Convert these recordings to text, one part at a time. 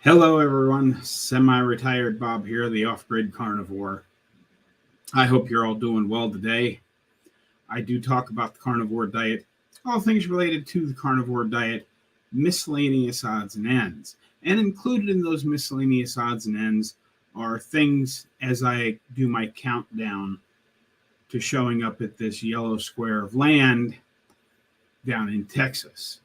Hello, everyone. Semi-retired Bob here, the off-grid carnivore. I hope you're all doing well today. I do talk about the carnivore diet, all things related to the carnivore diet, miscellaneous odds and ends. And included in those miscellaneous odds and ends are things as I do my countdown to showing up at this yellow square of land down in Texas.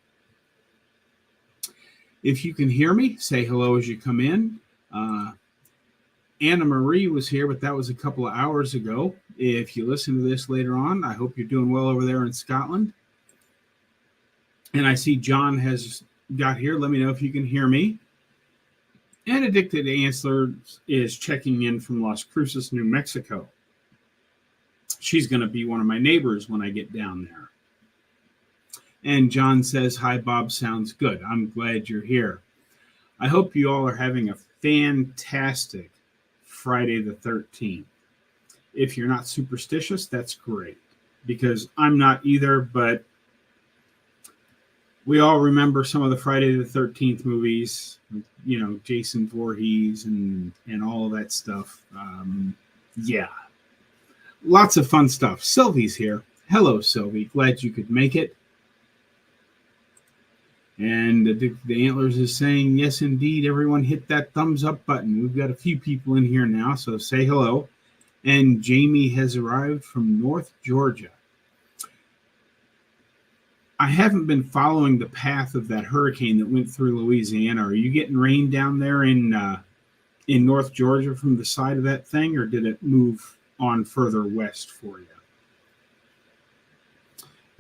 If you can hear me, say hello as you come in. Anna Marie was here, but that was a couple of hours ago. If you listen to this later on, I hope you're doing well over there in Scotland. And I see John has got here. Let me know if you can hear me. And Addicted Answer is checking in from Las Cruces, New Mexico. She's going to be one of my neighbors when I get down there. And John says, hi, Bob, sounds good. I'm glad you're here. I hope you all are having a fantastic Friday the 13th. If you're not superstitious, that's great, because I'm not either, but we all remember some of the Friday the 13th movies, you know, Jason Voorhees and all of that stuff. Yeah, lots of fun stuff. Sylvie's here. Hello, Sylvie. Glad you could make it. And the Antlers is saying, yes, indeed, everyone hit that thumbs up button. We've got a few people in here now, so say hello. And Jamie has arrived from North Georgia. I haven't been following the path of that hurricane that went through Louisiana. Are you getting rain down there in North Georgia from the side of that thing, or did it move on further west for you?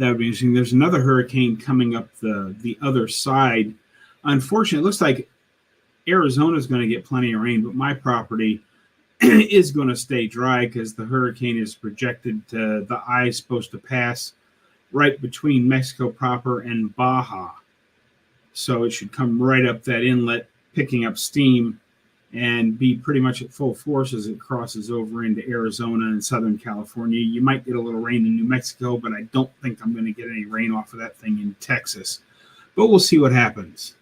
That would be interesting. There's another hurricane coming up the other side. Unfortunately, it looks like Arizona is going to get plenty of rain, but my property is going to stay dry because the hurricane is projected to, the eye is supposed to pass right between Mexico proper and Baja. So it should come right up that inlet, picking up steam, and be pretty much at full force as it crosses over into Arizona and Southern California. You might get a little rain in New Mexico, but I don't think I'm going to get any rain off of that thing in Texas. But we'll see what happens.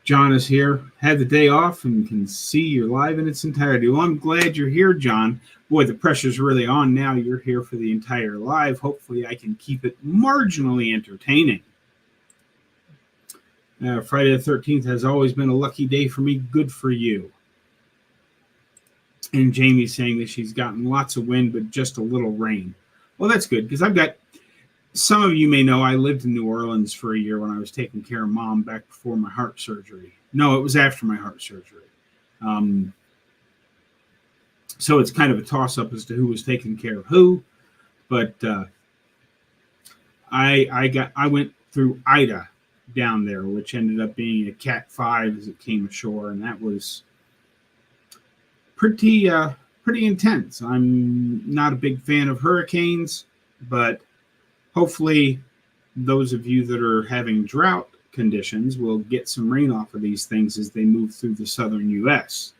John is here. Had the day off and can see you're live in its entirety. Well, I'm glad you're here, John. Boy, the pressure's really on now. You're here for the entire live. Hopefully I can keep it marginally entertaining. Friday the 13th has always been a lucky day for me. Good for you. And Jamie's saying that she's gotten lots of wind, but just a little rain. Well, that's good, because I've got, some of you may know, I lived in New Orleans for a year when I was taking care of Mom back before my heart surgery. No, it was after my heart surgery. So it's kind of a toss-up as to who was taking care of who. But I went through Ida down there, which ended up being a Cat 5 as it came ashore, and that was pretty intense. I'm not a big fan of hurricanes, but hopefully those of you that are having drought conditions will get some rain off of these things as they move through the southern U.S.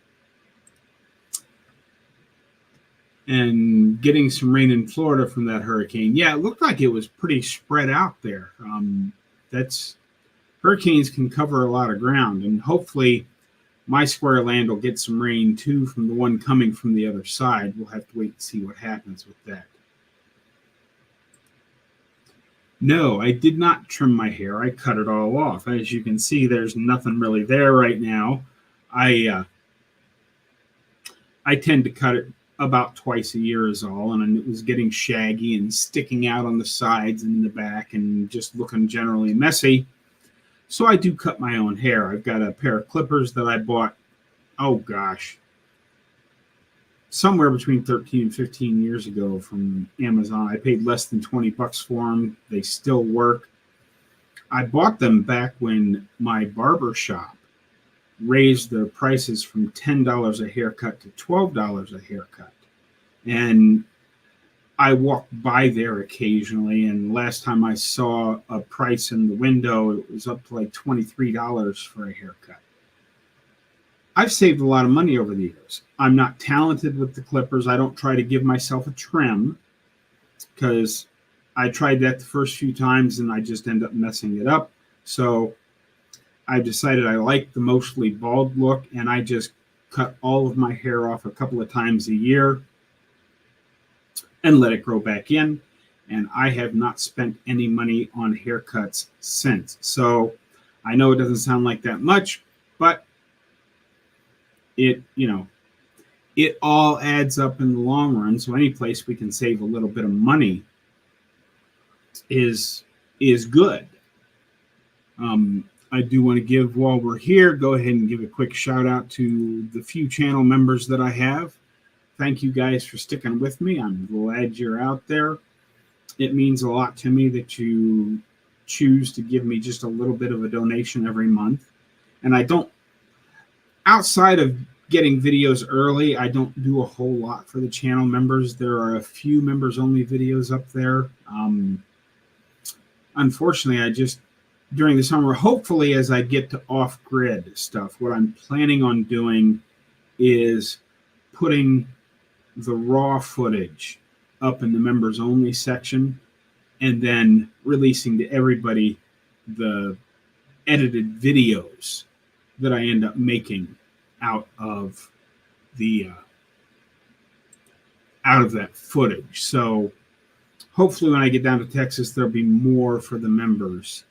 And getting some rain in Florida from that hurricane. Yeah, it looked like it was pretty spread out there. Hurricanes can cover a lot of ground, and hopefully my square of land will get some rain too from the one coming from the other side. We'll have to wait and see what happens with that. No, I did not trim my hair. I cut it all off. As you can see, there's nothing really there right now. I tend to cut it about twice a year is all, and it was getting shaggy and sticking out on the sides and in the back and just looking generally messy. So I do cut my own hair. I've got a pair of clippers that I bought, oh gosh, somewhere between 13 and 15 years ago from Amazon. I paid less than 20 bucks for them. They still work. I bought them back when my barber shop raised their prices from $10 a haircut to $12 a haircut. And I walk by there occasionally, and last time I saw a price in the window, it was up to like $23 for a haircut. I've saved a lot of money over the years. I'm not talented with the clippers. I don't try to give myself a trim because I tried that the first few times and I just end up messing it up. So I decided I like the mostly bald look, and I just cut all of my hair off a couple of times a year and let it grow back in. And I have not spent any money on haircuts since. So I know it doesn't sound like that much, but it all adds up in the long run. So any place we can save a little bit of money is good. I do want to give, while we're here, go ahead and give a quick shout out to the few channel members that I have. Thank you guys for sticking with me. I'm glad you're out there. It means a lot to me that you choose to give me just a little bit of a donation every month. And I don't, outside of getting videos early, I don't do a whole lot for the channel members. There are a few members only videos up there. Unfortunately, I just, during the summer, hopefully as I get to off-grid stuff, what I'm planning on doing is putting the raw footage up in the members only section and then releasing to everybody the edited videos that I end up making out of that footage. So hopefully when I get down to Texas, there'll be more for the members,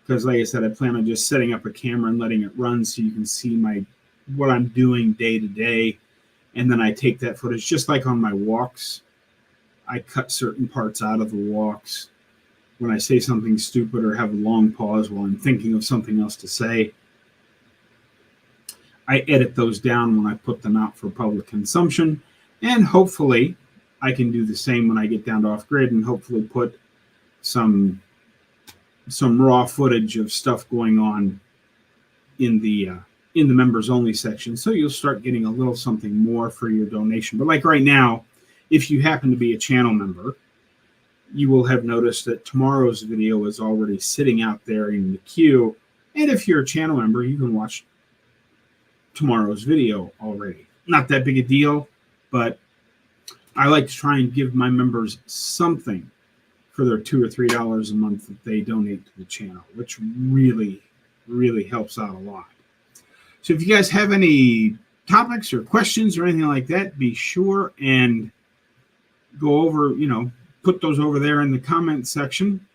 because like I said, I plan on just setting up a camera and letting it run so you can see what I'm doing day to day. And then I take that footage, just like on my walks. I cut certain parts out of the walks. When I say something stupid or have a long pause while I'm thinking of something else to say, I edit those down when I put them out for public consumption. And hopefully I can do the same when I get down to off-grid, and hopefully put some raw footage of stuff going on in the members only section. So you'll start getting a little something more for your donation. But like right now, if you happen to be a channel member, you will have noticed that tomorrow's video is already sitting out there in the queue. And if you're a channel member, you can watch tomorrow's video already. Not that big a deal, but I like to try and give my members something for their $2 or $3 a month that they donate to the channel, which really, really helps out a lot. So if you guys have any topics or questions or anything like that, be sure and go over, put those over there in the comment section.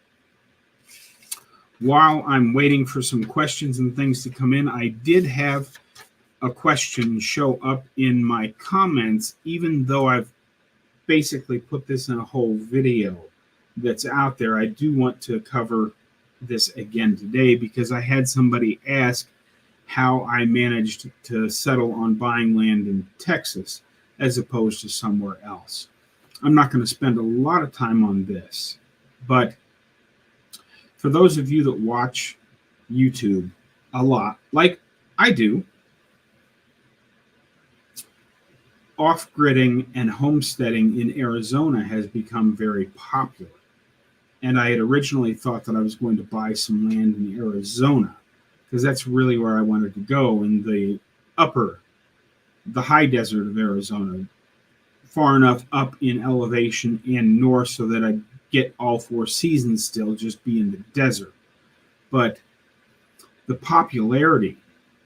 While I'm waiting for some questions and things to come in, I did have a question show up in my comments, even though I've basically put this in a whole video that's out there. I do want to cover this again today because I had somebody ask how I managed to settle on buying land in Texas as opposed to somewhere else. I'm not going to spend a lot of time on this, but for those of you that watch YouTube a lot, like I do, off-gridding and homesteading in Arizona has become very popular. And I had originally thought that I was going to buy some land in Arizona because that's really where I wanted to go, in the high desert of Arizona, far enough up in elevation and north so that I'd get all 4 seasons still, just be in the desert. But the popularity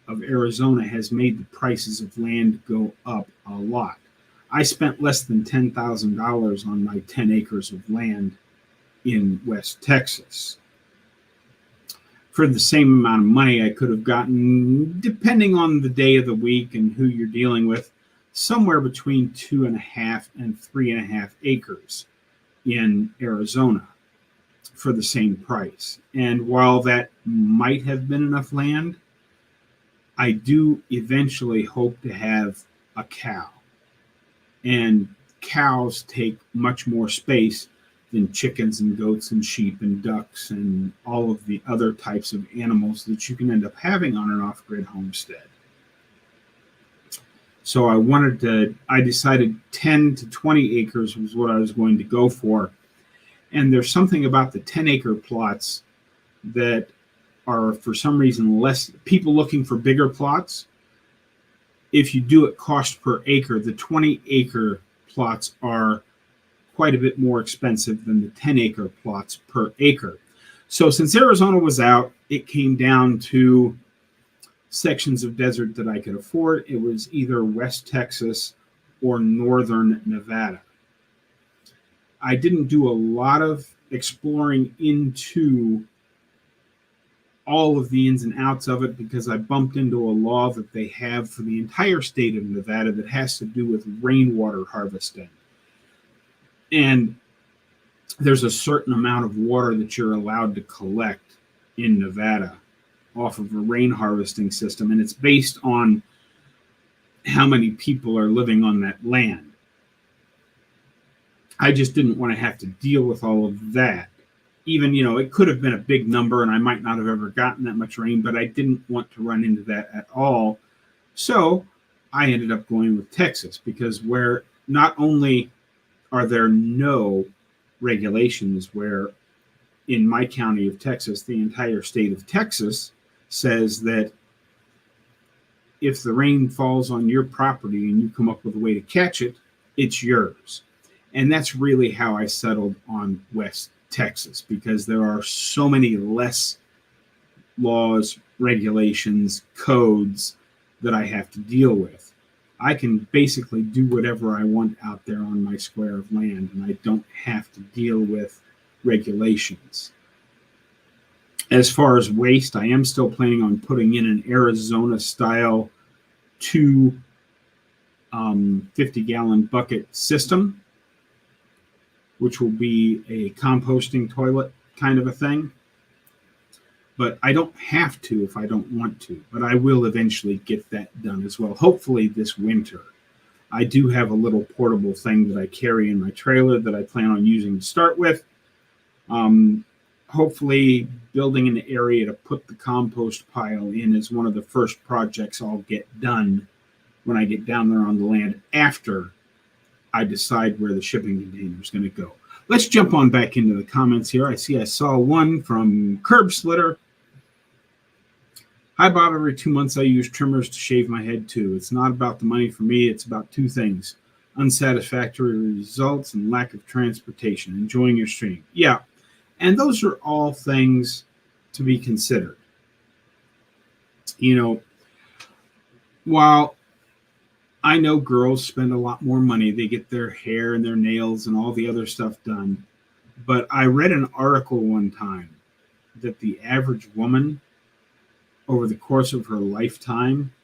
of Arizona has made the prices of land go up a lot. I spent less than $10,000 on my 10 acres of land in West Texas. For the same amount of money, I could have gotten, depending on the day of the week and who you're dealing with, somewhere between 2.5 and 3.5 acres in Arizona for the same price. And while that might have been enough land, I do eventually hope to have a cow. And cows take much more space than chickens and goats and sheep and ducks and all of the other types of animals that you can end up having on an off-grid homestead. So I decided 10 to 20 acres was what I was going to go for. And there's something about the 10-acre plots that are, for some reason, less people looking for bigger plots. If you do it cost per acre, the 20-acre plots are quite a bit more expensive than the 10-acre plots per acre. So since Arizona was out, it came down to sections of desert that I could afford. It was either West Texas or northern Nevada. I didn't do a lot of exploring into all of the ins and outs of it because I bumped into a law that they have for the entire state of Nevada that has to do with rainwater harvesting. And there's a certain amount of water that you're allowed to collect in Nevada off of a rain harvesting system, and it's based on how many people are living on that land. I just didn't want to have to deal with all of that. Even, it could have been a big number and I might not have ever gotten that much rain, but I didn't want to run into that at all. So I ended up going with Texas, because where not only are there no regulations, where in my county of Texas, the entire state of Texas says that if the rain falls on your property and you come up with a way to catch it, it's yours. And that's really how I settled on West Texas, because there are so many less laws, regulations, codes that I have to deal with. I can basically do whatever I want out there on my square of land, and I don't have to deal with regulations. As far as waste, I am still planning on putting in an Arizona-style 2 50-gallon bucket system, which will be a composting toilet kind of a thing. But I don't have to if I don't want to. But I will eventually get that done as well, hopefully this winter. I do have a little portable thing that I carry in my trailer that I plan on using to start with. Hopefully building an area to put the compost pile in is one of the first projects I'll get done when I get down there on the land, after I decide where the shipping container is going to go. Let's jump on back into the comments here. I saw one from Curb Slitter. Hi, Bob. Every 2 months I use trimmers to shave my head too. It's not about the money for me. It's about two things: unsatisfactory results and lack of transportation. Enjoying your stream. Yeah. And those are all things to be considered. While I know girls spend a lot more money, they get their hair and their nails and all the other stuff done. But I read an article one time that the average woman over the course of her lifetime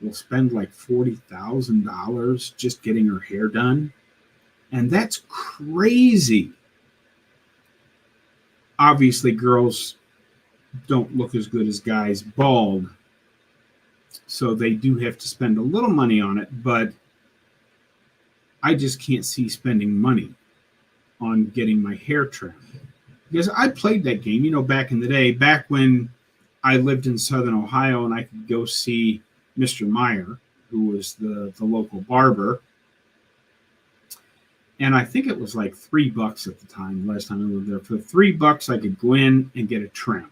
will spend like $40,000 just getting her hair done. And that's crazy. Obviously, girls don't look as good as guys bald, so they do have to spend a little money on it, but I just can't see spending money on getting my hair trimmed. Because I played that game, back in the day, back when I lived in Southern Ohio and I could go see Mr. Meyer, who was the local barber. And I think it was like $3 at the time, last time I lived there. For $3, I could go in and get a trim.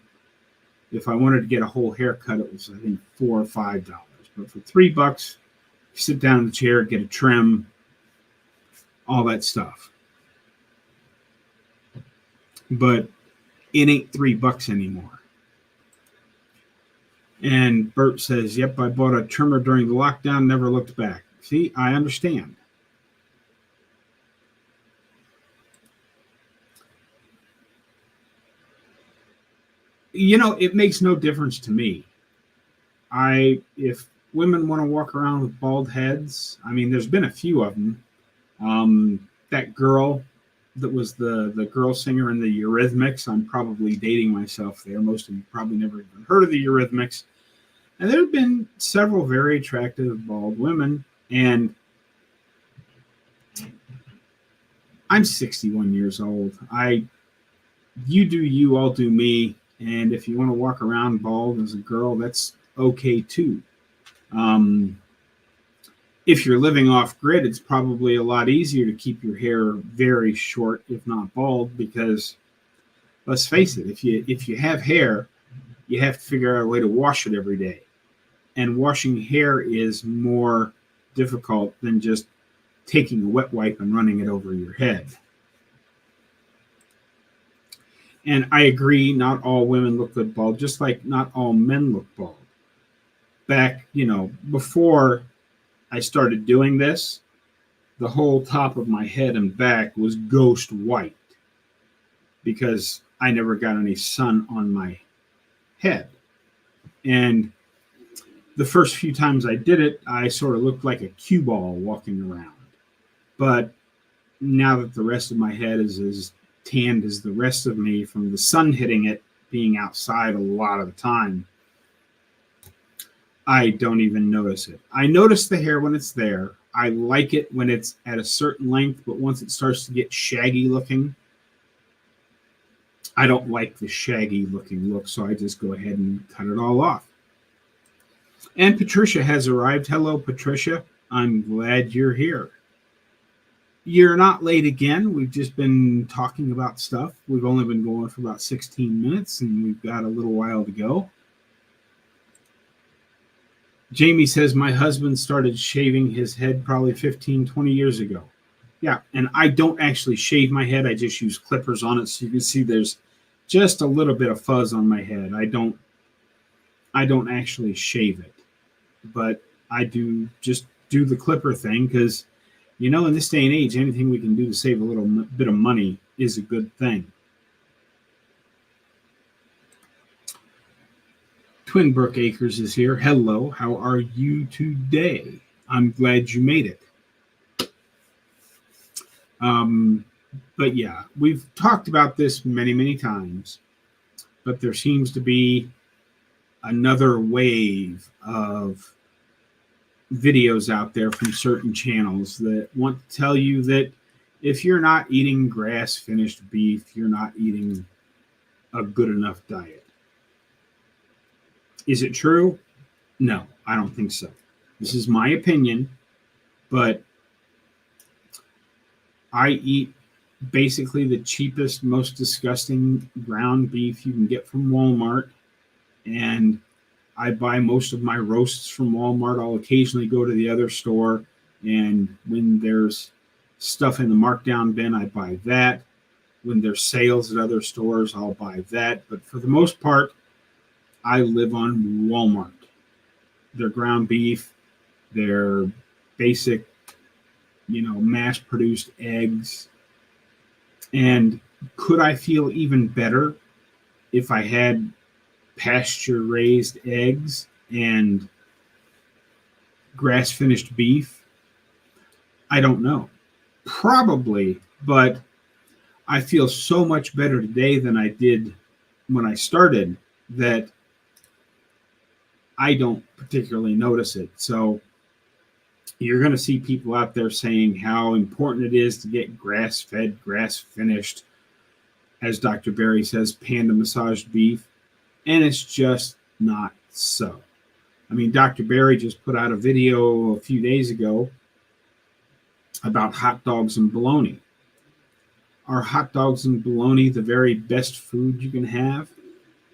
If I wanted to get a whole haircut, it was, I think, $4 or $5. But for $3, you sit down in the chair, get a trim, all that stuff. But it ain't $3 anymore. And Bert says, yep, I bought a trimmer during the lockdown, never looked back. See, I understand. It makes no difference to me. If women want to walk around with bald heads, there's been a few of them. That girl that was the girl singer in the Eurythmics, I'm probably dating myself there. Most of you probably never even heard of the Eurythmics. And there have been several very attractive bald women. And I'm 61 years old. You do you, I'll do me. And if you want to walk around bald as a girl, that's okay too. If you're living off grid, it's probably a lot easier to keep your hair very short, if not bald, because let's face it, if you have hair, you have to figure out a way to wash it every day. And washing hair is more difficult than just taking a wet wipe and running it over your head. And I agree, not all women look good bald, just like not all men look bald. back, before I started doing this, the whole top of my head and back was ghost white because I never got any sun on my head. And the first few times I did it, I sort of looked like a cue ball walking around. But now that the rest of my head is as tanned as the rest of me from the sun hitting it, being outside a lot of the time, I don't even notice it. I notice the hair when it's there. I like it when it's at a certain length, but once it starts to get shaggy looking, I don't like the shaggy looking look, so I just go ahead and cut it all off. And Patricia has arrived. Hello, Patricia. I'm glad you're here. You're not late again. We've just been talking about stuff. We've only been going for about 16 minutes, and we've got a little while to go. Jamie says, my husband started shaving his head probably 15, 20 years ago. Yeah, and I don't actually shave my head. I just use clippers on it, so you can see there's just a little bit of fuzz on my head. I don't actually shave it, but I do just do the clipper thing because, in this day and age, anything we can do to save a little bit of money is a good thing. Twin Brook Acres is here. Hello, how are you today? I'm glad you made it. But yeah, we've talked about this many, many times, but there seems to be another wave of videos out there from certain channels that want to tell you that if you're not eating grass-finished beef, you're not eating a good enough diet. Is it true? No, I don't think so. This is my opinion, but I eat basically the cheapest, most disgusting ground beef you can get from Walmart, and I buy most of my roasts from Walmart. I'll occasionally go to the other store, and when there's stuff in the markdown bin, I buy that. When there's sales at other stores, I'll buy that. But for the most part, I live on Walmart. Their ground beef, their basic, mass-produced eggs. And could I feel even better if I had pasture-raised eggs and grass-finished beef? I don't know. Probably, but I feel so much better today than I did when I started that I don't particularly notice it. So you're going to see people out there saying how important it is to get grass-fed, grass-finished, as Dr. Berry says, panda massaged beef. And it's just not so. I mean, Dr. Berry just put out a video a few days ago about hot dogs and bologna. Are hot dogs and bologna the very best food you can have?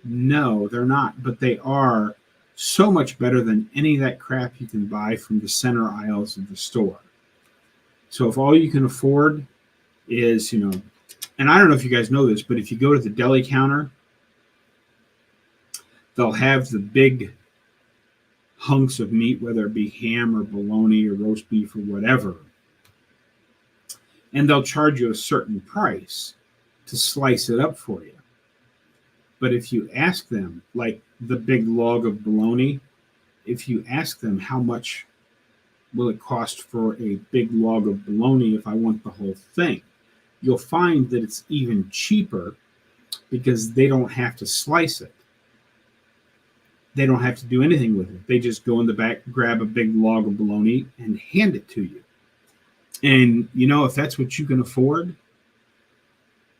No, they're not, but they are so much better than any of that crap you can buy from the center aisles of the store. So if all you can afford is, and I don't know if you guys know this, but if you go to the deli counter, they'll have the big hunks of meat, whether it be ham or bologna or roast beef or whatever, and they'll charge you a certain price to slice it up for you. But if you ask them, like the big log of bologna, if you ask them how much will it cost for a big log of bologna if I want the whole thing, you'll find that it's even cheaper because they don't have to slice it. They don't have to do anything with it. They just go in the back, grab a big log of bologna, and hand it to you. And, if that's what you can afford,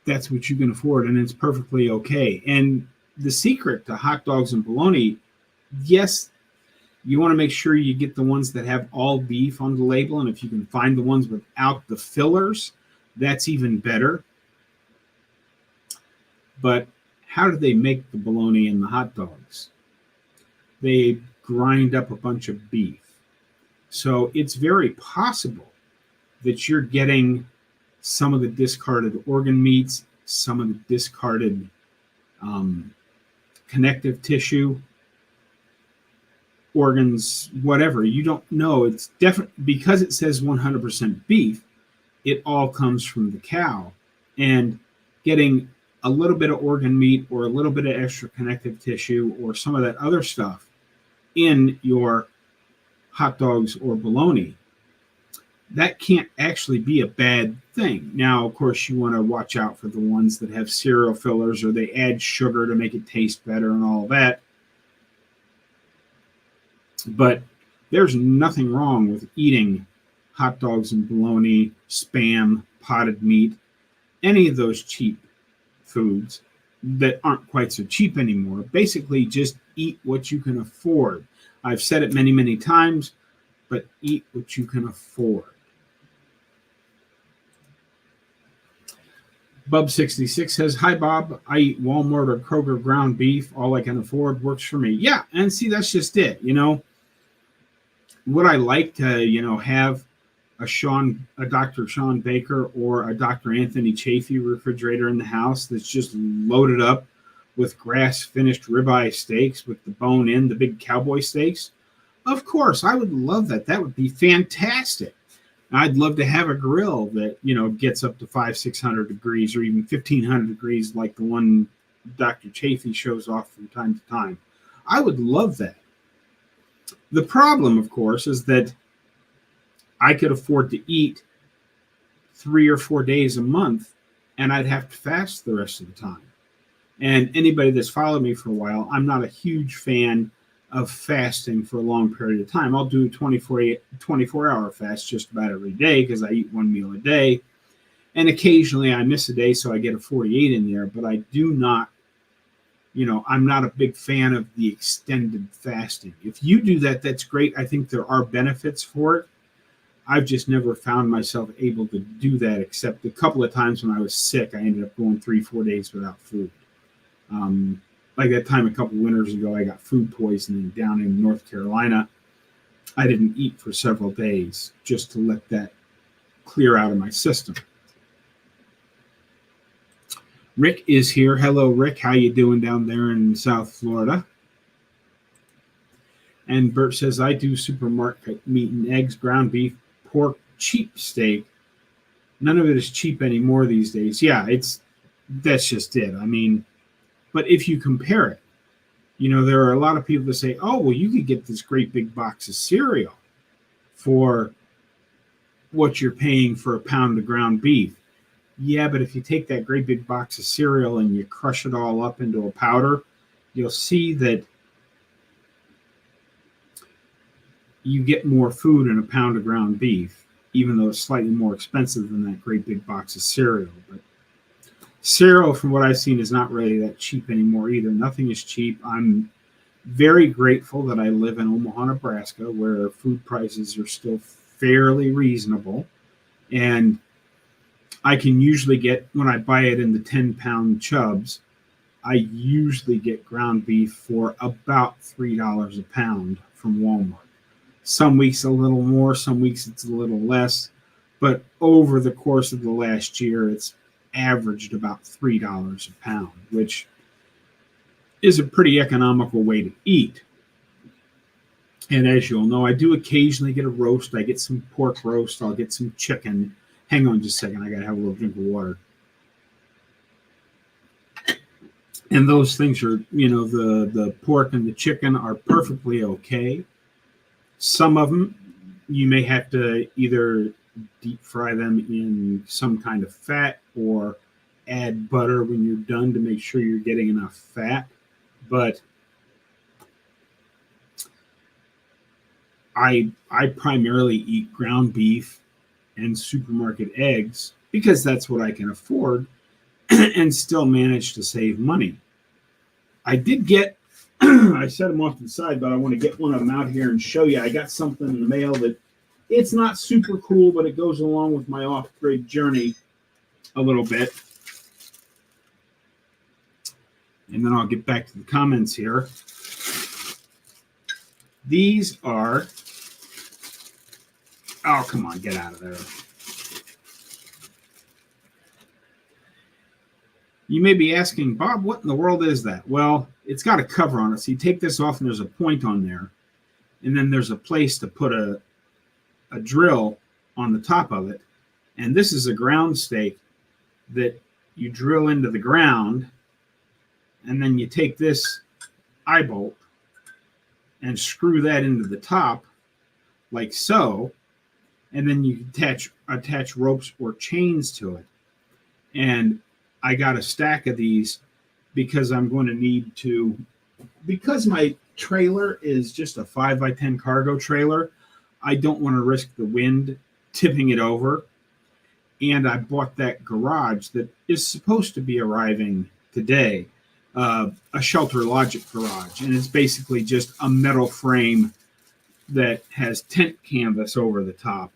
that's what you can afford, and it's perfectly okay. And the secret to hot dogs and bologna, yes, you want to make sure you get the ones that have all beef on the label, and if you can find the ones without the fillers, that's even better. But how do they make the bologna and the hot dogs? They grind up a bunch of beef. So it's very possible that you're getting some of the discarded organ meats, some of the discarded connective tissue, organs, whatever. You don't know. It's definitely because it says 100% beef, it all comes from the cow. And getting a little bit of organ meat or a little bit of extra connective tissue or some of that other stuff in your hot dogs or bologna, that can't actually be a bad thing. Now, of course, you want to watch out for the ones that have cereal fillers or they add sugar to make it taste better and all that. But there's nothing wrong with eating hot dogs and bologna, Spam, potted meat, any of those cheap foods that aren't quite so cheap anymore. Basically, just eat what you can afford. I've said it many, many times, but eat what you can afford. Bub66 says, "Hi, Bob. I eat Walmart or Kroger ground beef. All I can afford works for me." Yeah, and see, that's just it. Would I like to, have a Dr. Sean Baker or a Dr. Anthony Chafee refrigerator in the house that's just loaded up with grass-finished ribeye steaks with the bone in, the big cowboy steaks? Of course, I would love that. That would be fantastic. I'd love to have a grill that, gets up to 500-600 degrees or even 1,500 degrees like the one Dr. Chafee shows off from time to time. I would love that. The problem, of course, is that I could afford to eat 3 or 4 days a month, and I'd have to fast the rest of the time. And anybody that's followed me for a while, I'm not a huge fan of fasting for a long period of time. I'll do a 24-hour fast just about every day because I eat one meal a day. And occasionally I miss a day, so I get a 48 in there. But I do not, I'm not a big fan of the extended fasting. If you do that, that's great. I think there are benefits for it. I've just never found myself able to do that, except a couple of times when I was sick, I ended up going 3-4 days without food. Like that time a couple winters ago, I got food poisoning down in North Carolina. I didn't eat for several days just to let that clear out of my system. Rick is here. Hello, Rick. How you doing down there in South Florida? And Bert says, "I do supermarket meat and eggs, ground beef, pork, cheap steak. None of it is cheap anymore these days." Yeah, that's just it. But if you compare it, there are a lot of people that say, "Oh, well, you could get this great big box of cereal for what you're paying for a pound of ground beef." Yeah, but if you take that great big box of cereal and you crush it all up into a powder, you'll see that you get more food in a pound of ground beef, even though it's slightly more expensive than that great big box of cereal. But cereal, from what I've seen, is not really that cheap anymore either. Nothing is cheap. I'm very grateful that I live in Omaha, Nebraska, where food prices are still fairly reasonable. And I can usually get, when I buy it in the 10-pound chubs, I usually get ground beef for about $3 a pound from Walmart. Some weeks a little more, some weeks it's a little less. But over the course of the last year, it's averaged about $3 a pound, which is a pretty economical way to eat. And as you'll know, I do occasionally get a roast. I get some pork roast. I'll get some chicken. Hang on just a second. I got to have a little drink of water. And those things are, the pork and the chicken are perfectly okay. Some of them, you may have to either deep fry them in some kind of fat or add butter when you're done to make sure you're getting enough fat. But I primarily eat ground beef and supermarket eggs because that's what I can afford and still manage to save money. I did get, I set them off to the side, but I want to get one of them out here and show you. I got something in the mail that it's not super cool, but it goes along with my off-grid journey a little bit. And then I'll get back to the comments here. These are, oh, come on, get out of there. You may be asking, Bob, what in the world is that? Well, it's got a cover on it. So you take this off and there's a point on there. and then there's a place to put a drill on the top of it. And this is a ground stake that you drill into the ground, and then you take this eye bolt and screw that into the top like so, and then you attach ropes or chains to it. And I got a stack of these because I'm going to need to, because my trailer is just a 5x10 cargo trailer, I don't want to risk the wind tipping it over. And I bought that garage that is supposed to be arriving today, a Shelter Logic garage. And it's basically just a metal frame that has tent canvas over the top.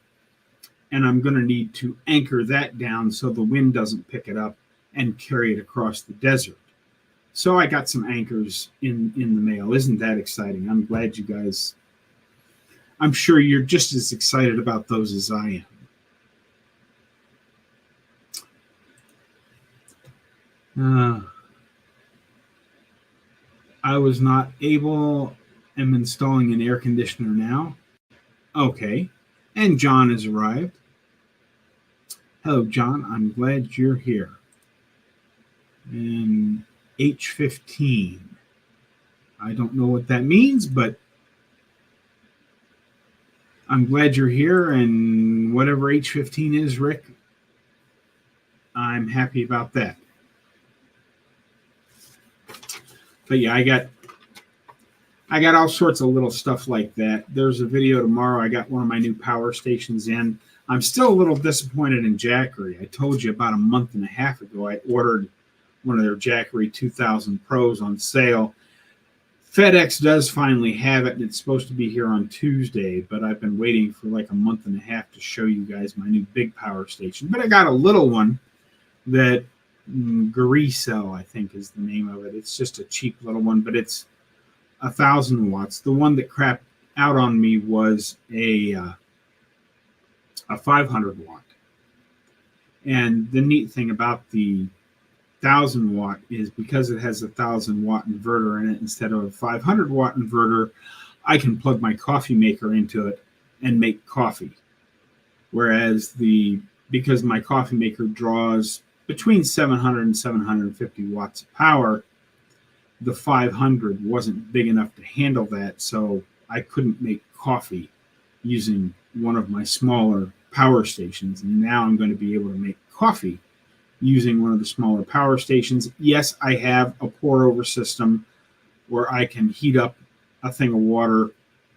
And I'm going to need to anchor that down so the wind doesn't pick it up and carry it across the desert. So I got some anchors in the mail. Isn't that exciting? I'm glad you guys, I'm sure you're just as excited about those as I am. I was not able, am installing an air conditioner now. Okay. And John has arrived. Hello, John. I'm glad you're here. And H15. I don't know what that means, but I'm glad you're here. And whatever H15 is, Rick, I'm happy about that. But yeah, I got all sorts of little stuff like that. There's a video tomorrow. I got one of my new power stations in. I'm still a little disappointed in Jackery. I told you about a month and a half ago I ordered one of their Jackery 2000 Pros on sale. FedEx does finally have it, and it's supposed to be here on Tuesday, but I've been waiting for like a month and a half to show you guys my new big power station. But I got a little one that Garicel, I think is the name of it. It's just a cheap little one, but it's 1,000 watts. The one that crapped out on me was a 500 watt. And the neat thing about the 1,000 watt is because it has a 1,000 watt inverter in it instead of a 500 watt inverter, I can plug my coffee maker into it and make coffee. Whereas because my coffee maker draws between 700 and 750 watts of power, the 500 wasn't big enough to handle that, so I couldn't make coffee using one of my smaller power stations. And now I'm going to be able to make coffee using one of the smaller power stations. Yes, I have a pour over system where I can heat up a thing of water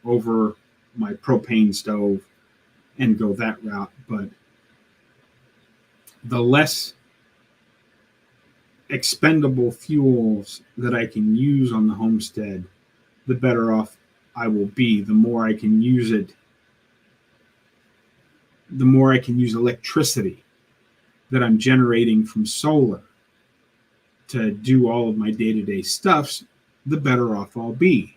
over my propane stove and go that route, but the less expendable fuels that I can use on the homestead, the better off I will be. The more I can use it, the more I can use electricity that I'm generating from solar to do all of my day-to-day stuffs, the better off I'll be.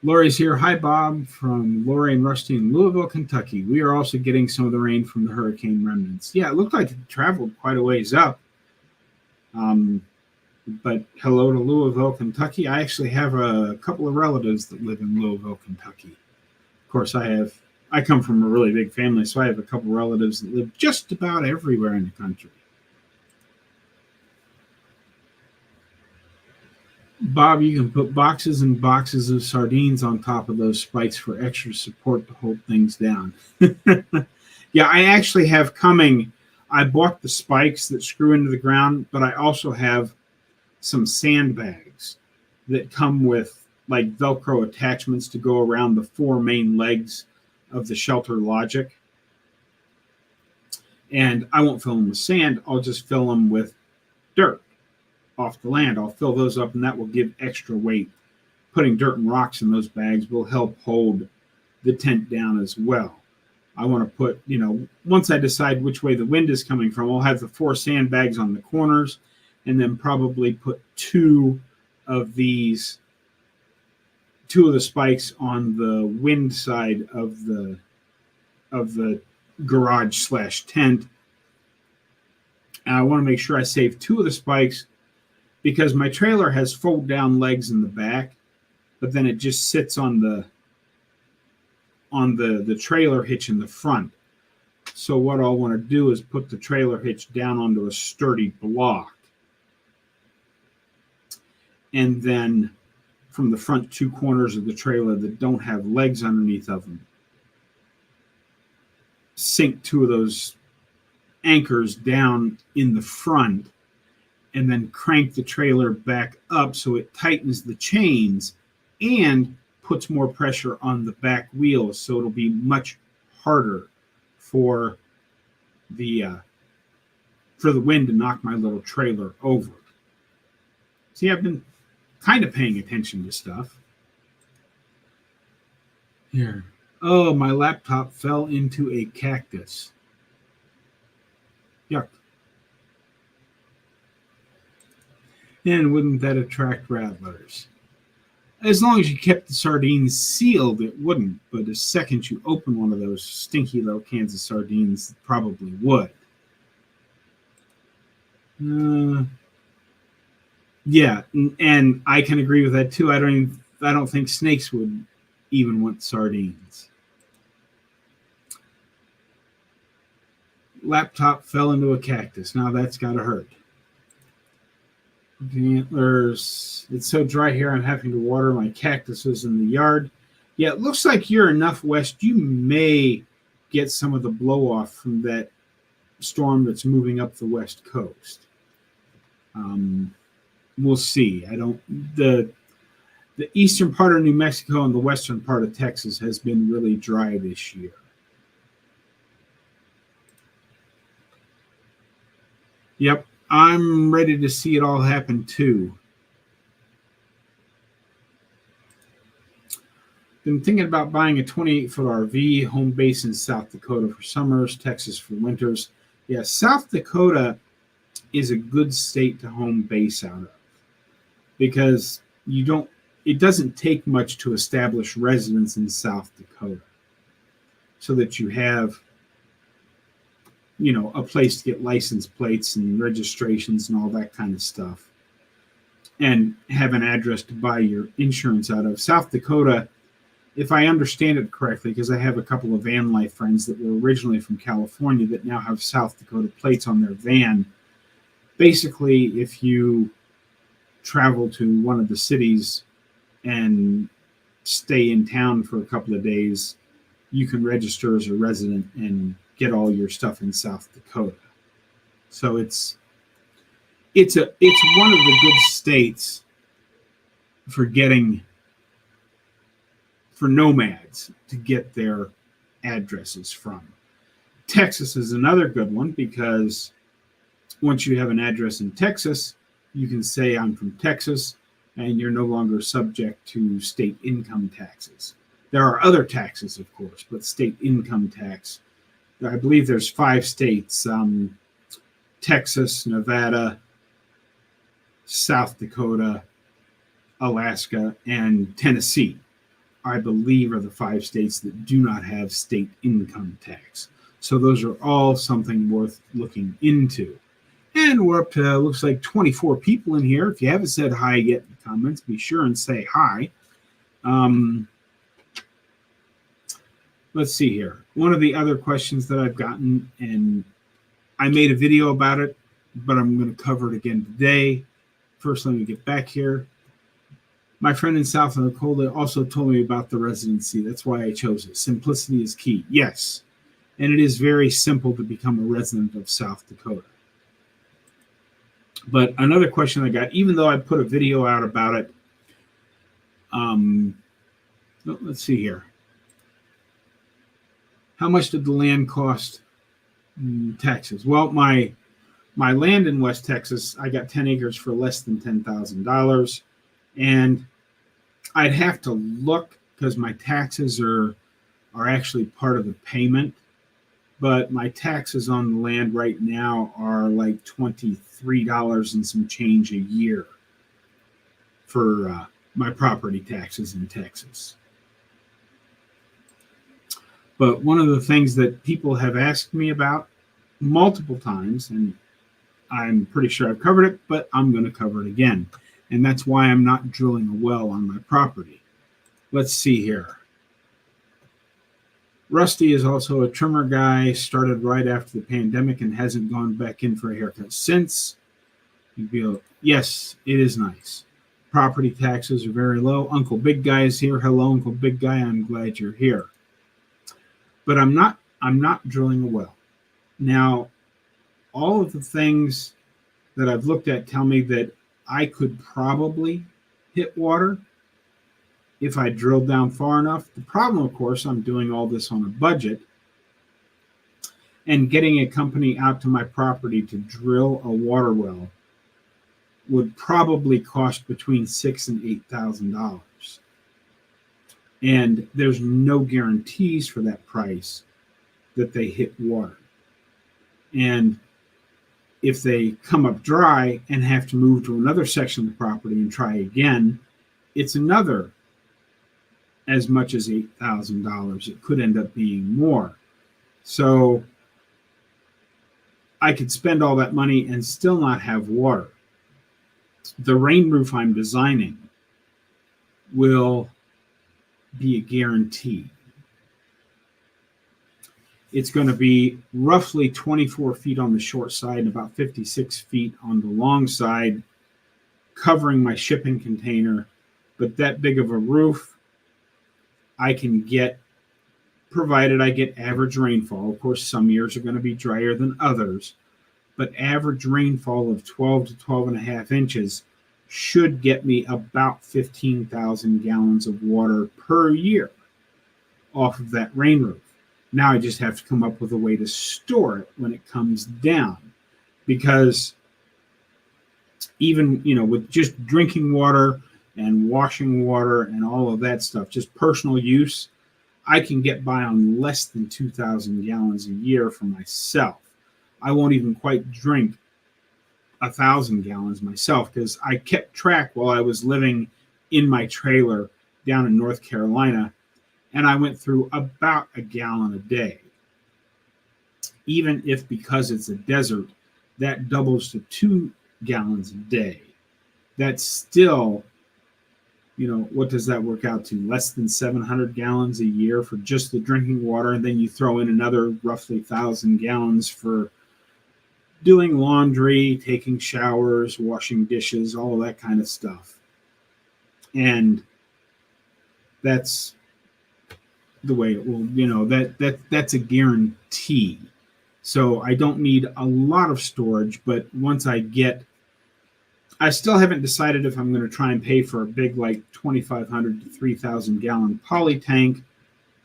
Lori's here. Hi, Bob, from Lori and Rusty in Louisville, Kentucky. We are also getting some of the rain from the hurricane remnants. Yeah, it looked like it traveled quite a ways up. But hello to Louisville, Kentucky. I actually have a couple of relatives that live in Louisville, Kentucky. Of course, I come from a really big family, so I have a couple of relatives that live just about everywhere in the country. Bob, you can put boxes and boxes of sardines on top of those spikes for extra support to hold things down. Yeah, I actually have coming. I bought the spikes that screw into the ground, but I also have some sandbags that come with like Velcro attachments to go around the four main legs of the Shelter Logic. And I won't fill them with sand. I'll just fill them with dirt off the land. I'll fill those up, and that will give extra weight. Putting dirt and rocks in those bags will help hold the tent down as well. I want to put, once I decide which way the wind is coming from, I'll have the 4 sandbags on the corners, and then probably put two of the spikes on the wind side of the garage/tent. And I want to make sure I save 2 of the spikes because my trailer has fold down legs in the back, but then it just sits on the trailer hitch in the front. So what I'll want to do is put the trailer hitch down onto a sturdy block, and then from the front two corners of the trailer that don't have legs underneath of them, sink two of those anchors down in the front, and then crank the trailer back up so it tightens the chains and puts more pressure on the back wheels, so it'll be much harder for the wind to knock my little trailer over. See, I've been kind of paying attention to stuff. Here. Oh, my laptop fell into a cactus. Yuck. And wouldn't that attract rattlers? As long as you kept the sardines sealed, it wouldn't. But the second you open one of those stinky little cans of sardines, it probably would. Yeah, and I can agree with that too. I don't think snakes would even want sardines. Laptop fell into a cactus. Now that's gotta hurt. The antlers. It's so dry here, I'm having to water my cactuses in the yard. Yeah, it looks like you're enough west. You may get some of the blow off from that storm that's moving up the west coast. We'll see. The eastern part of New Mexico and the western part of Texas has been really dry this year. Yep, I'm ready to see it all happen too. Been thinking about buying a 28-foot RV, home base in South Dakota for summers, Texas for winters. Yeah, South Dakota is a good state to home base out of, because it doesn't take much to establish residence in South Dakota, so that you have, a place to get license plates and registrations and all that kind of stuff, and have an address to buy your insurance out of. South Dakota, if I understand it correctly, because I have a couple of van life friends that were originally from California that now have South Dakota plates on their van. Basically, if you travel to one of the cities and stay in town for a couple of days, you can register as a resident and get all your stuff in South Dakota. So it's one of the good states for nomads to get their addresses from. Texas is another good one, because once you have an address in Texas, you can say I'm from Texas, and you're no longer subject to state income taxes. There are other taxes, of course, but state income tax, I believe there's 5 states, Texas, Nevada, South Dakota, Alaska, and Tennessee, I believe, are the 5 states that do not have state income tax. So those are all something worth looking into. And we're up to, looks like 24 people in here. If you haven't said hi yet in the comments, be sure and say hi. Let's see here. One of the other questions that I've gotten, and I made a video about it, but I'm going to cover it again today. First, let me get back here. My friend in South Dakota also told me about the residency. That's why I chose it. Simplicity is key. Yes. And it is very simple to become a resident of South Dakota. But another question I got, even though I put a video out about it, let's see here. How much did the land cost in Texas? Well, my land in West Texas, I got 10 acres for less than $10,000. And I'd have to look, because my taxes are actually part of the payment. But my taxes on the land right now are like $23 and some change a year for my property taxes in Texas. But one of the things that people have asked me about multiple times, and I'm pretty sure I've covered it, but I'm going to cover it again. And that's why I'm not drilling a well on my property. Let's see here. Rusty is also a trimmer guy, started right after the pandemic and hasn't gone back in for a haircut since. Yes, it is nice. Property taxes are very low. Uncle Big Guy is here. Hello, Uncle Big Guy. I'm glad you're here. But I'm not drilling a well. Now, all of the things that I've looked at tell me that I could probably hit water if I drilled down far enough. The problem, of course, I'm doing all this on a budget, and getting a company out to my property to drill a water well would probably cost between $6,000 and $8,000. And there's no guarantees for that price that they hit water. And if they come up dry and have to move to another section of the property and try again, it's another as much as $8,000. It could end up being more. So I could spend all that money and still not have water. The rain roof I'm designing will be a guarantee. It's going to be roughly 24 feet on the short side and about 56 feet on the long side, covering my shipping container. But that big of a roof I can get, provided I get average rainfall. Of course, some years are going to be drier than others, but average rainfall of 12 to 12 and a half inches should get me about 15,000 gallons of water per year off of that rain roof. Now I just have to come up with a way to store it when it comes down, because even, with just drinking water and washing water and all of that stuff, just personal use, I can get by on less than 2,000 gallons a year for myself. I won't even quite drink 1,000 gallons myself, because I kept track while I was living in my trailer down in North Carolina, and I went through about a gallon a day. Even if, because it's a desert, that doubles to 2 gallons a day. That's still, what does that work out to? Less than 700 gallons a year for just the drinking water, and then you throw in another roughly 1,000 gallons for doing laundry, taking showers, washing dishes, all of that kind of stuff. And that's the way it will, that's a guarantee. So I don't need a lot of storage, but once I still haven't decided if I'm going to try and pay for a big, like 2,500 to 3,000 gallon poly tank,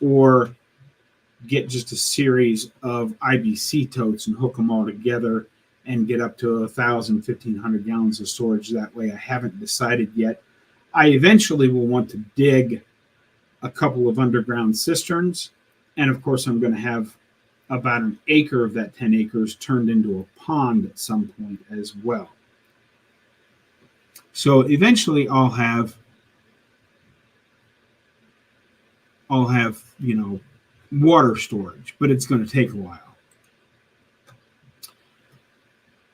or get just a series of IBC totes and hook them all together and get up to 1,000, 1,500 gallons of storage that way. I haven't decided yet. I eventually will want to dig a couple of underground cisterns. And of course, I'm going to have about an acre of that 10 acres turned into a pond at some point as well. So eventually I'll have, water storage, but it's going to take a while.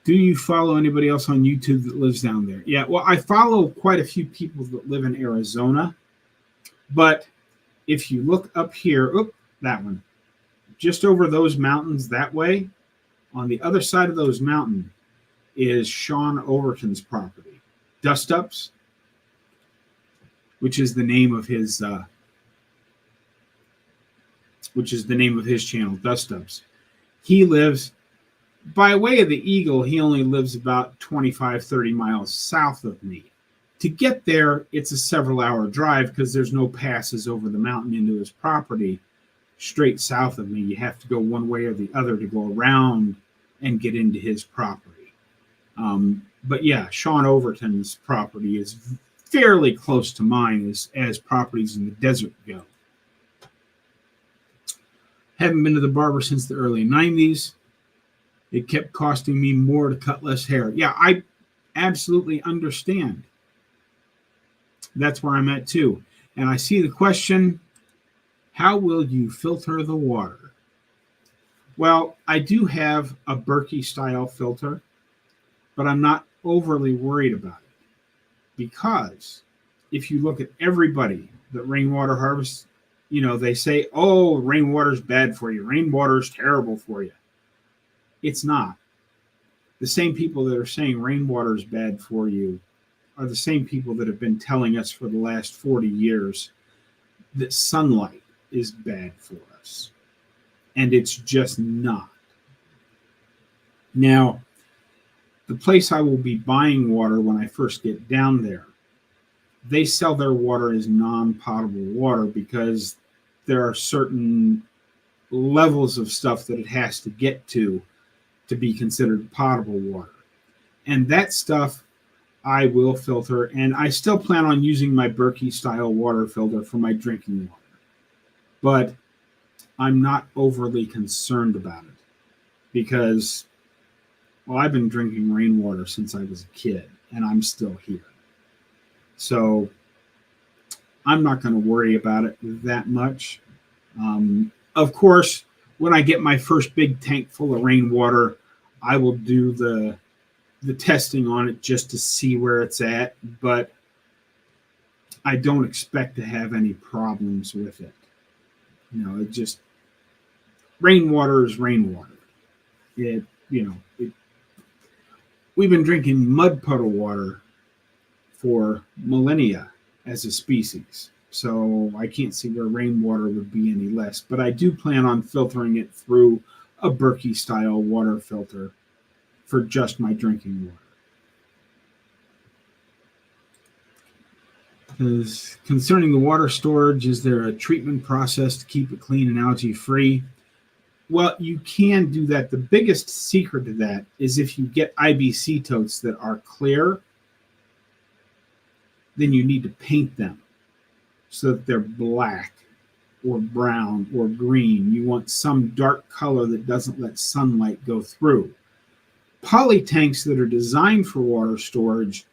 Do you follow anybody else on YouTube that lives down there? Yeah, well, I follow quite a few people that live in Arizona, but if you look up here, that one, just over those mountains that way, on the other side of those mountains is Sean Overton's property, Dust Ups, which is the name of his channel, Dust Ups. He lives by way of the Eagle. He only lives about 25, 30 miles south of me. To get there, it's a several-hour drive because there's no passes over the mountain into his property straight south of me. You have to go one way or the other to go around and get into his property. But yeah, Sean Overton's property is fairly close to mine as properties in the desert go. Haven't been to the barber since the early 90s. It kept costing me more to cut less hair. Yeah, I absolutely understand. That's where I'm at too. And I see the question, how will you filter the water? Well, I do have a Berkey style filter, but I'm not overly worried about it because if you look at everybody that rainwater harvests, they say, oh, rainwater's bad for you. Rainwater's terrible for you. It's not. The same people that are saying rainwater is bad for you are the same people that have been telling us for the last 40 years that sunlight is bad for us. And it's just not. Now, the place I will be buying water when I first get down there, they sell their water as non-potable water because there are certain levels of stuff that it has to get to be considered potable water. And that stuff I will filter, and I still plan on using my Berkey style water filter for my drinking water. But I'm not overly concerned about it because, well, I've been drinking rainwater since I was a kid, and I'm still here. So I'm not going to worry about it that much. Of course, when I get my first big tank full of rainwater, I will do the testing on it just to see where it's at, but I don't expect to have any problems with it. It just, rainwater is rainwater. We've been drinking mud puddle water for millennia as a species. So I can't see where rainwater would be any less. But I do plan on filtering it through a Berkey style water filter for just my drinking water. Concerning the water storage, is there a treatment process to keep it clean and algae free? Well, you can do that. The biggest secret to that is if you get IBC totes that are clear, then you need to paint them so that they're black or brown or green. You want some dark color that doesn't let sunlight go through. Poly tanks that are designed for water storage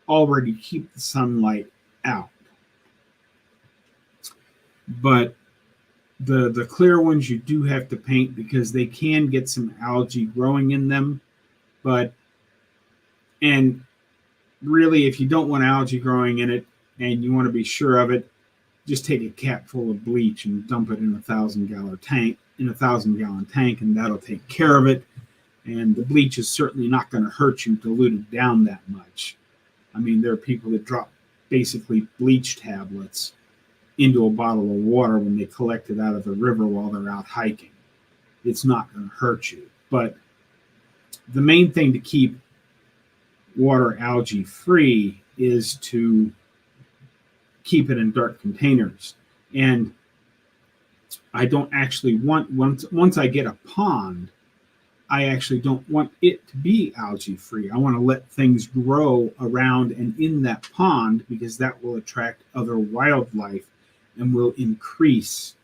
already keep the sunlight out. But the clear ones you do have to paint because they can get some algae growing in them. And really, if you don't want algae growing in it and you want to be sure of it, just take a cap full of bleach and dump it in a 1,000-gallon tank, and that'll take care of it. And the bleach is certainly not going to hurt you diluted down that much. I mean, there are people that drop basically bleach tablets into a bottle of water when they collect it out of the river while they're out hiking. It's not going to hurt you. But the main thing to keep water algae free is to keep it in dark containers. And I don't actually want, once I get a pond, I actually don't want it to be algae free. I want to let things grow around and in that pond because that will attract other wildlife and will increase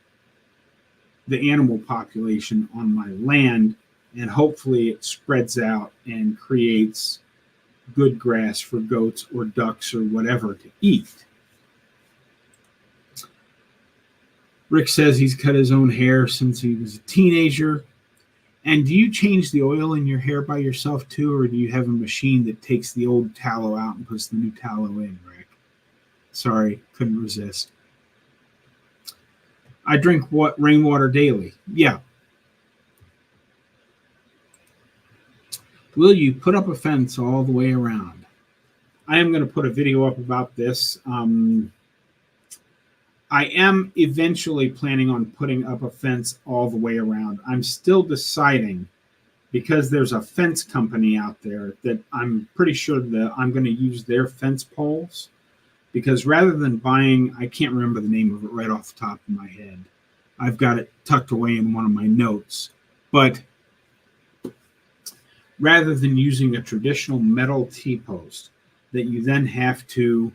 the animal population on my land. And hopefully it spreads out and creates good grass for goats or ducks or whatever to eat. Rick says he's cut his own hair since he was a teenager. And do you change the oil in your hair by yourself too, or do you have a machine that takes the old tallow out and puts the new tallow in, Rick? Sorry, couldn't resist. I drink rainwater daily. Yeah. Will you put up a fence all the way around? I am going to put a video up about this. I am eventually planning on putting up a fence all the way around. I'm still deciding because there's a fence company out there that I'm pretty sure that I'm going to use their fence poles, because rather than buying, I can't remember the name of it right off the top of my head. I've got it tucked away in one of my notes. But rather than using a traditional metal T-post that you then have to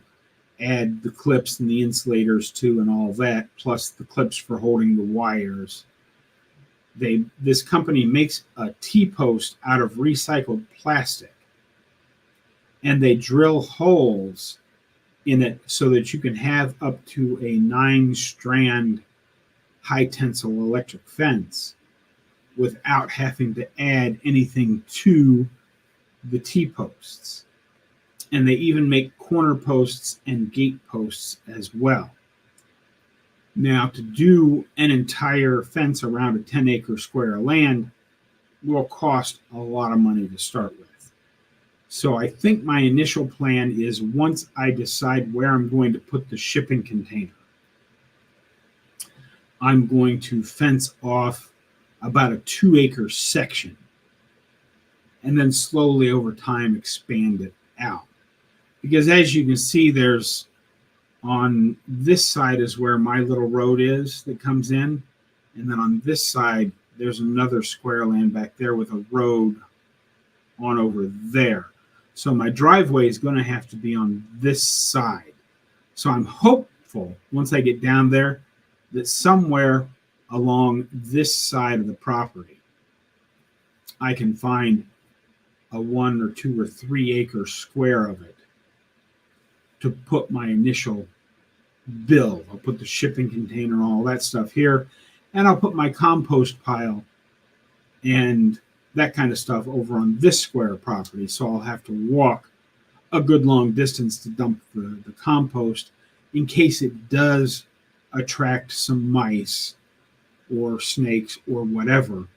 add the clips and the insulators to and all that, plus the clips for holding the wires, this company makes a T-post out of recycled plastic, and they drill holes in it so that you can have up to a 9-strand high tensile electric fence without having to add anything to the T-posts. And they even make corner posts and gate posts as well. Now, to do an entire fence around a 10-acre square of land will cost a lot of money to start with. So I think my initial plan is, once I decide where I'm going to put the shipping container, I'm going to fence off about a 2-acre section and then slowly over time expand it out. Because as you can see, there's, on this side is where my little road is that comes in. And then on this side, there's another square land back there with a road on over there. So my driveway is going to have to be on this side. So I'm hopeful, once I get down there, that somewhere along this side of the property, I can find a 1 or 2 or 3 acre square of it to put my initial build. I'll put the shipping container, all that stuff here, and I'll put my compost pile and that kind of stuff over on this square property. So I'll have to walk a good long distance to dump the compost in case it does attract some mice or snakes or whatever.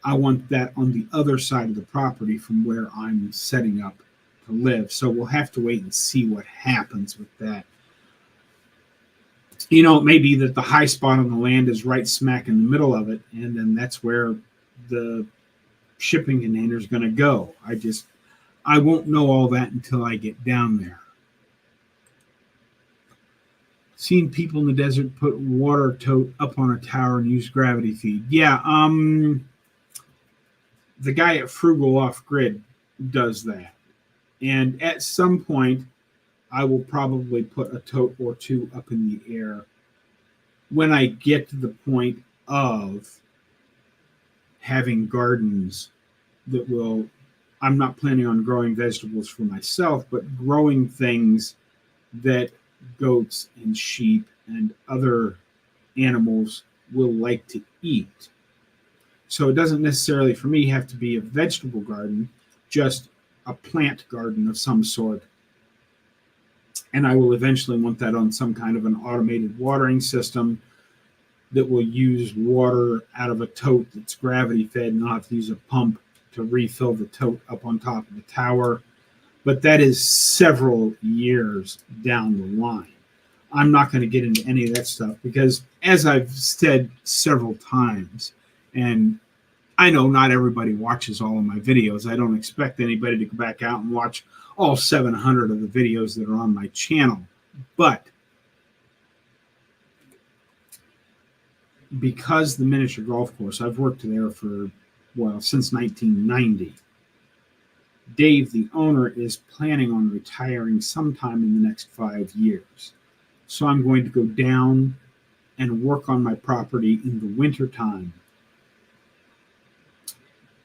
I want that on the other side of the property from where I'm setting up to live. So we'll have to wait and see what happens with that. You know, it may be that the high spot on the land is right smack in the middle of it, and then that's where the shipping container is going to go. I won't know all that until I get down there. Seen people in the desert put water tote up on a tower and use gravity feed. Yeah, the guy at Frugal Off Grid does that. And at some point, I will probably put a tote or two up in the air when I get to the point of having gardens that will, I'm not planning on growing vegetables for myself, but growing things that goats and sheep and other animals will like to eat. So it doesn't necessarily for me have to be a vegetable garden, just a plant garden of some sort. And I will eventually want that on some kind of an automated watering system that will use water out of a tote that's gravity fed, and I'll have to use a pump to refill the tote up on top of the tower. But that is several years down the line. I'm not going to get into any of that stuff because, as I've said several times, and I know not everybody watches all of my videos. I don't expect anybody to go back out and watch all 700 of the videos that are on my channel. But because the miniature golf course, I've worked there for, well, since 1990. Dave, the owner, is planning on retiring sometime in the next 5 years. So I'm going to go down and work on my property in the wintertime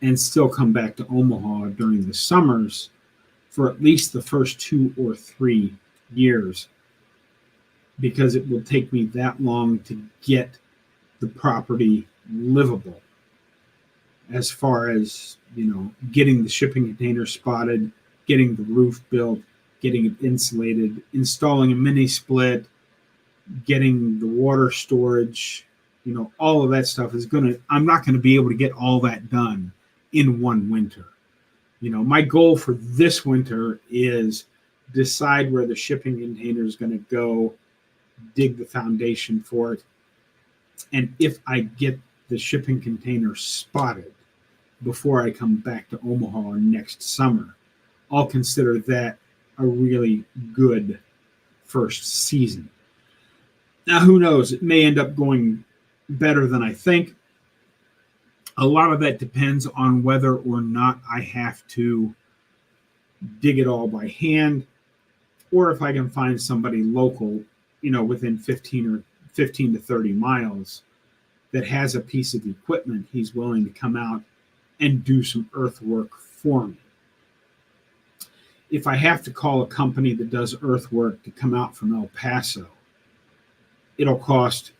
and still come back to Omaha during the summers for at least the first 2 or 3 years, because it will take me that long to get the property livable, as far as, you know, getting the shipping container spotted, getting the roof built, getting it insulated, installing a mini split, getting the water storage, you know, all of that stuff is I'm not going to be able to get all that done in one winter. You know, my goal for this winter is decide where the shipping container is going to go, dig the foundation for it. And if I get the shipping container spotted before I come back to Omaha next summer, I'll consider that a really good first season. Now, who knows? It may end up going better than I think. A lot of that depends on whether or not I have to dig it all by hand, or if I can find somebody local, you know, within 15 to 30 miles that has a piece of equipment he's willing to come out and do some earthwork for me. If I have to call a company that does earthwork to come out from El Paso, it'll cost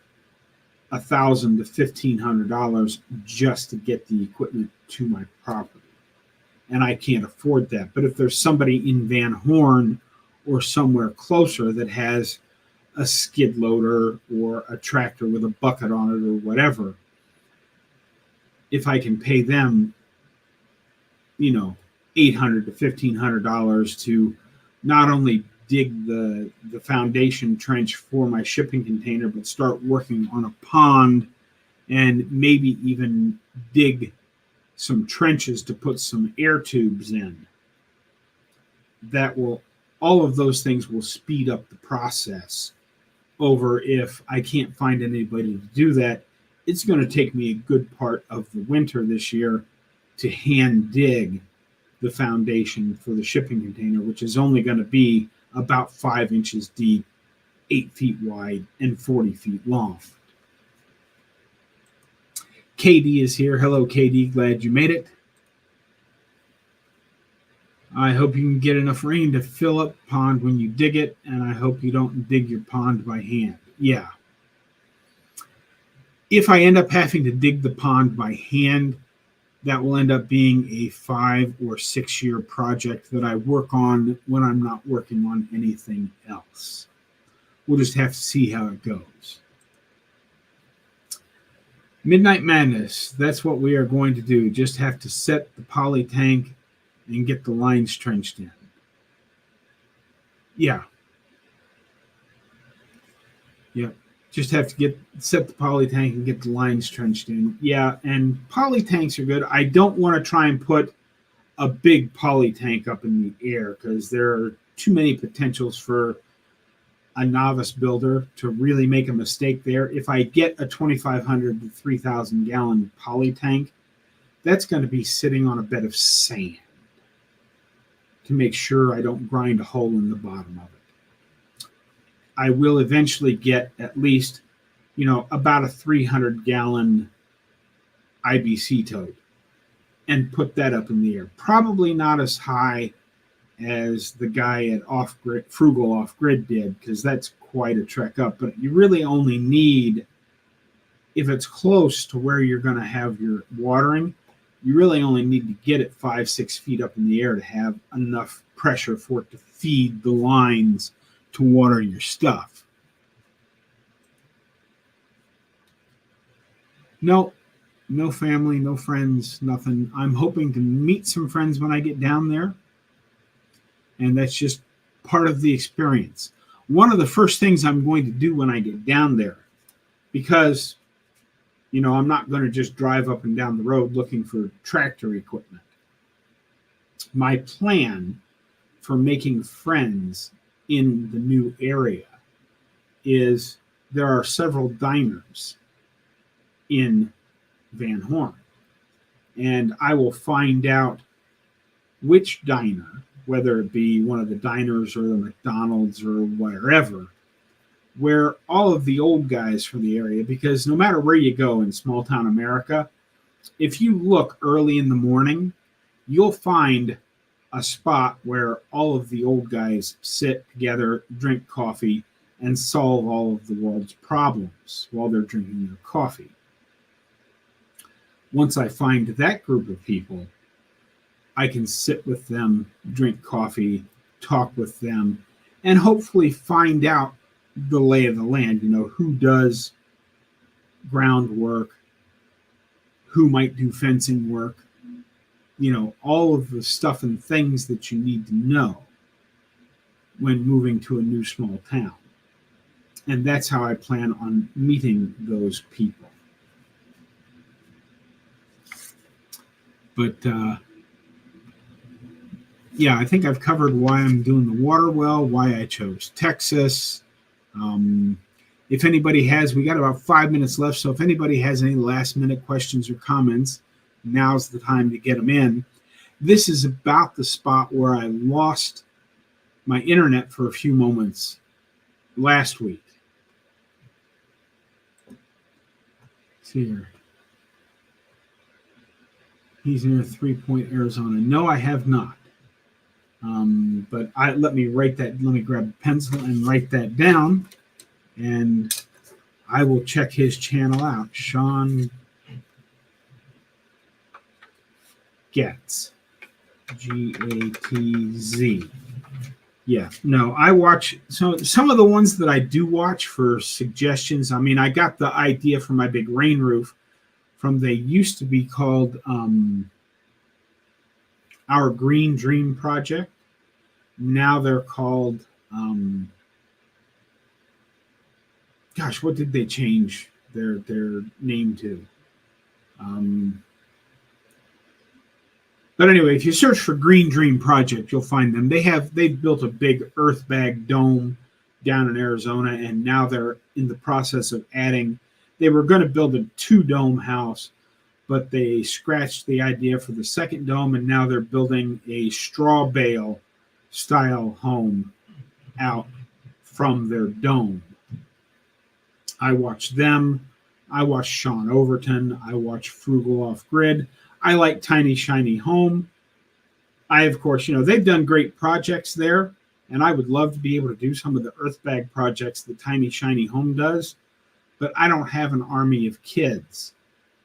$1,000 to $1,500 just to get the equipment to my property. and I can't afford that. But if there's somebody in Van Horn or somewhere closer that has a skid loader or a tractor with a bucket on it or whatever, if I can pay them, $800 to $1,500 to not only dig the foundation trench for my shipping container, but start working on a pond and maybe even dig some trenches to put some air tubes in. All of those things will speed up the process over if I can't find anybody to do that. It's going to take me a good part of the winter this year to hand dig the foundation for the shipping container, which is only going to be about 5 inches deep, 8 feet wide, and 40 feet long. KD is here. Hello, KD. Glad you made it. I hope you can get enough rain to fill up the pond when you dig it, and I hope you don't dig your pond by hand. Yeah. If I end up having to dig the pond by hand, that will end up being a 5 or 6 year project that I work on when I'm not working on anything else. We'll just have to see how it goes. Midnight Madness, that's what we are going to do. Just have to set the poly tank and get the lines trenched in. Yeah. Just have to set the poly tank and get the lines trenched in. Yeah, and poly tanks are good. I don't want to try and put a big poly tank up in the air because there are too many potentials for a novice builder to really make a mistake there. If I get a 2,500 to 3,000 gallon poly tank, that's going to be sitting on a bed of sand to make sure I don't grind a hole in the bottom of it. I will eventually get at least, about a 300 gallon IBC tote and put that up in the air. Probably not as high as the guy at Frugal Off Grid did, because that's quite a trek up. But you really only need, if it's close to where you're going to have your watering, you really only need to get it 5-6 feet up in the air to have enough pressure for it to feed the lines to water your stuff. No family, no friends, nothing. I'm hoping to meet some friends when I get down there. And that's just part of the experience. One of the first things I'm going to do when I get down there, because, I'm not going to just drive up and down the road looking for tractor equipment. My plan for making friends in the new area is there are several diners in Van Horn, and I will find out which diner, whether it be one of the diners or the McDonald's or wherever, where all of the old guys from the area, because no matter where you go in small town America, if you look early in the morning, you'll find a spot where all of the old guys sit together, drink coffee, and solve all of the world's problems while they're drinking their coffee. Once I find that group of people, I can sit with them, drink coffee, talk with them, and hopefully find out the lay of the land, who does groundwork, who might do fencing work, all of the stuff and things that you need to know when moving to a new small town. And that's how I plan on meeting those people. But, I think I've covered why I'm doing the water well, why I chose Texas. If anybody we got about 5 minutes left, so if anybody has any last minute questions or comments, now's the time to get them in. This is about the spot where I lost my internet for a few moments last week. Let's see here. He's near 3 Point, Arizona. No, I have not. But let me grab a pencil and write that down, and I will check his channel out. Sean Getz. GATZ. Yeah, no, I watch some of the ones that I do watch for suggestions. I mean, I got the idea for my big rain roof from they used to be called Our Green Dream Project. Now they're called gosh, what did they change their name to? But anyway, if you search for Green Dream Project, you'll find them. They've built a big earth bag dome down in Arizona, and now they're in the process of adding. They were going to build a 2-dome house, but they scratched the idea for the second dome, and now they're building a straw bale style home out from their dome. I watch them. I watch Sean Overton. I watch Frugal Off Grid. I like Tiny Shiny Home. I, of course, they've done great projects there, and I would love to be able to do some of the earth bag projects that Tiny Shiny Home does, but I don't have an army of kids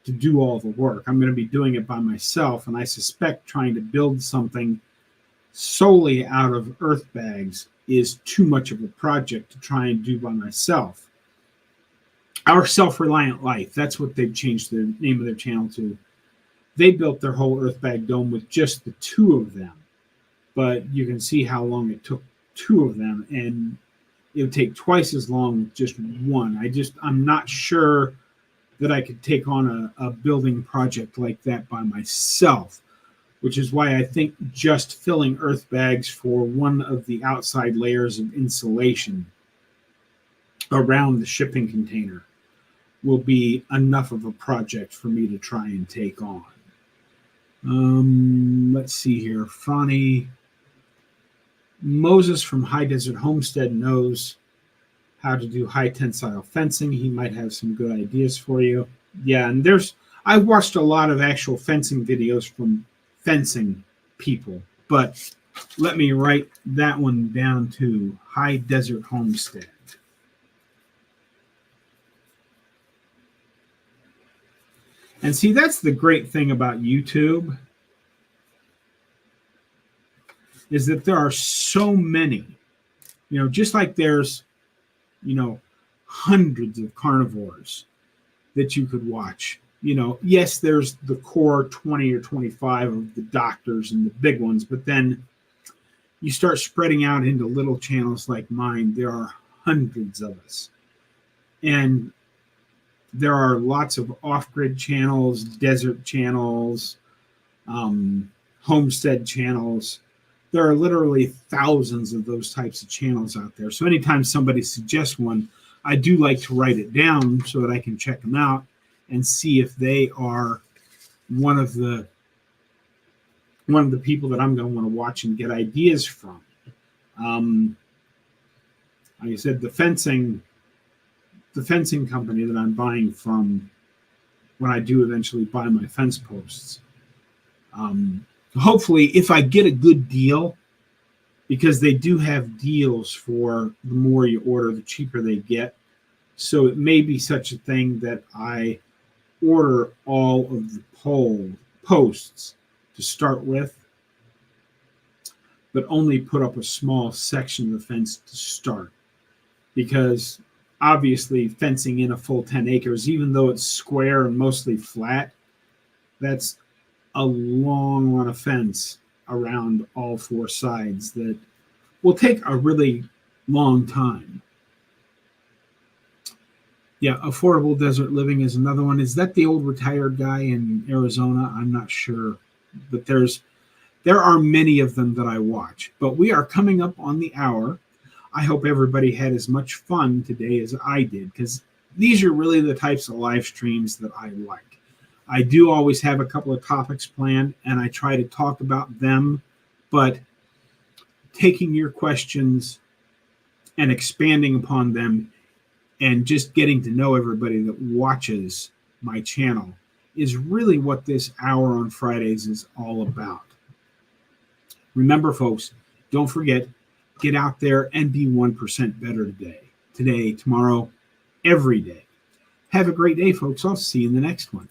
to do all the work. I'm going to be doing it by myself, and I suspect trying to build something solely out of earth bags is too much of a project to try and do by myself. Our Self-Reliant Life, that's what they've changed the name of their channel to. They built their whole earth bag dome with just the 2 of them, but you can see how long it took 2 of them, and it would take twice as long with just 1. I'm not sure that I could take on a building project like that by myself, which is why I think just filling earth bags for one of the outside layers of insulation around the shipping container will be enough of a project for me to try and take on. Let's see here. Franny Moses from High Desert Homestead knows how to do high tensile fencing. He might have some good ideas for you. Yeah, and I've watched a lot of actual fencing videos from fencing people, but let me write that one down to High Desert Homestead. And see, that's the great thing about YouTube, is that there are so many, just like there's, hundreds of carnivores that you could watch. Yes, there's the core 20 or 25 of the doctors and the big ones, but then you start spreading out into little channels like mine. There are hundreds of us. And there are lots of off-grid channels, desert channels, homestead channels. There are literally thousands of those types of channels out there. So anytime somebody suggests one, I do like to write it down so that I can check them out and see if they are one of the people that I'm going to want to watch and get ideas from. Like I said, the fencing company that I'm buying from when I do eventually buy my fence posts. Hopefully, if I get a good deal, because they do have deals for the more you order, the cheaper they get. So it may be such a thing that I order all of the posts to start with, but only put up a small section of the fence to start. Because obviously fencing in a full 10 acres, even though it's square and mostly flat, that's a long run of fence around all 4 sides that will take a really long time. Yeah, Affordable Desert Living is another one. Is that the old retired guy in Arizona? I'm not sure, but there are many of them that I watch. But we are coming up on the hour. I hope everybody had as much fun today as I did, because these are really the types of live streams that I like. I do always have a couple of topics planned, and I try to talk about them, but taking your questions and expanding upon them and just getting to know everybody that watches my channel is really what this hour on Fridays is all about. Remember, folks, don't forget, get out there and be 1% better today, tomorrow, every day. Have a great day, folks. I'll see you in the next one.